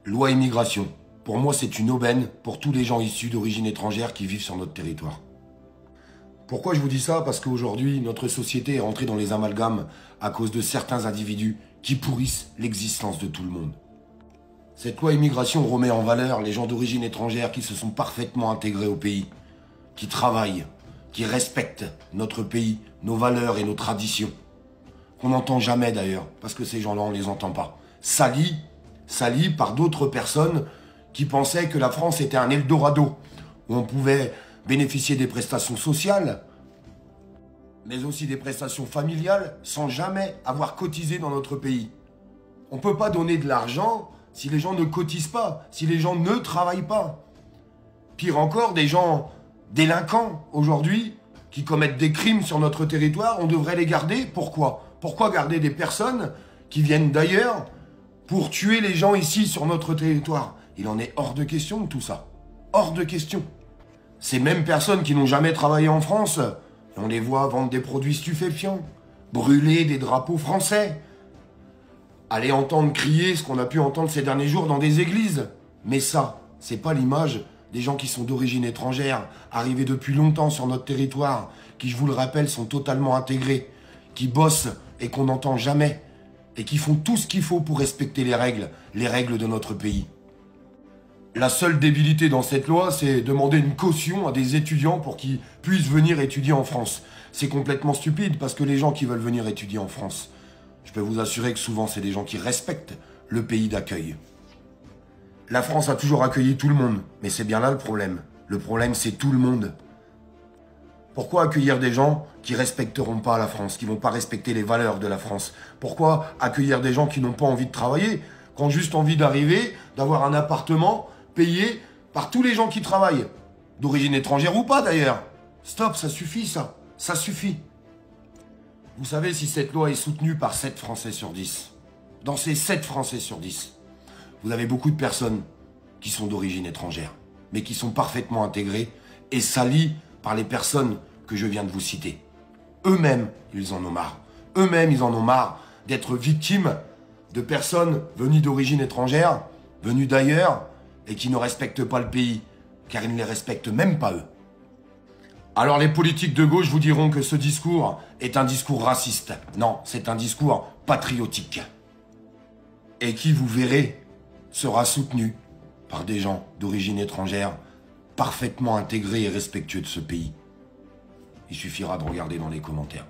Loi immigration. Pour moi, c'est une aubaine pour tous les gens issus d'origine étrangère qui vivent sur notre territoire. Pourquoi je vous dis ça? Parce qu'aujourd'hui, notre société est rentrée dans les amalgames à cause de certains individus qui pourrissent l'existence de tout le monde. Cette loi immigration remet en valeur les gens d'origine étrangère qui se sont parfaitement intégrés au pays, qui travaillent, qui respectent notre pays, nos valeurs et nos traditions. Qu'on n'entend jamais d'ailleurs, parce que ces gens-là, on ne les entend pas. Salis par d'autres personnes qui pensaient que la France était un Eldorado, où on pouvait bénéficier des prestations sociales, mais aussi des prestations familiales, sans jamais avoir cotisé dans notre pays. On ne peut pas donner de l'argent si les gens ne cotisent pas, si les gens ne travaillent pas. Pire encore, des gens délinquants aujourd'hui, qui commettent des crimes sur notre territoire, on devrait les garder. Pourquoi? Pourquoi garder des personnes qui viennent d'ailleurs pour tuer les gens ici sur notre territoire? Il en est hors de question de tout ça. Hors de question. Ces mêmes personnes qui n'ont jamais travaillé en France, on les voit vendre des produits stupéfiants, brûler des drapeaux français, aller entendre crier ce qu'on a pu entendre ces derniers jours dans des églises. Mais ça, c'est pas l'image des gens qui sont d'origine étrangère, arrivés depuis longtemps sur notre territoire, qui, je vous le rappelle, sont totalement intégrés, qui bossent et qu'on n'entend jamais, et qui font tout ce qu'il faut pour respecter les règles de notre pays. La seule débilité dans cette loi, c'est demander une caution à des étudiants pour qu'ils puissent venir étudier en France. C'est complètement stupide, parce que les gens qui veulent venir étudier en France, je peux vous assurer que souvent, c'est des gens qui respectent le pays d'accueil. La France a toujours accueilli tout le monde, mais c'est bien là le problème. Le problème, c'est tout le monde. Pourquoi accueillir des gens qui respecteront pas la France, qui vont pas respecter les valeurs de la France? Pourquoi accueillir des gens qui n'ont pas envie de travailler, qui ont juste envie d'arriver, d'avoir un appartement payé par tous les gens qui travaillent, d'origine étrangère ou pas d'ailleurs? Stop, ça suffit ça. Ça suffit. Vous savez si cette loi est soutenue par 7 Français sur 10? Dans ces 7 Français sur 10, vous avez beaucoup de personnes qui sont d'origine étrangère, mais qui sont parfaitement intégrées et salies par les personnes que je viens de vous citer. Eux-mêmes, ils en ont marre. Eux-mêmes, ils en ont marre d'être victimes de personnes venues d'origine étrangère, venues d'ailleurs, et qui ne respectent pas le pays, car ils ne les respectent même pas eux. Alors les politiques de gauche vous diront que ce discours est un discours raciste. Non, c'est un discours patriotique. Et qui, vous verrez, sera soutenu par des gens d'origine étrangère parfaitement intégrés et respectueux de ce pays. Il suffira de regarder dans les commentaires.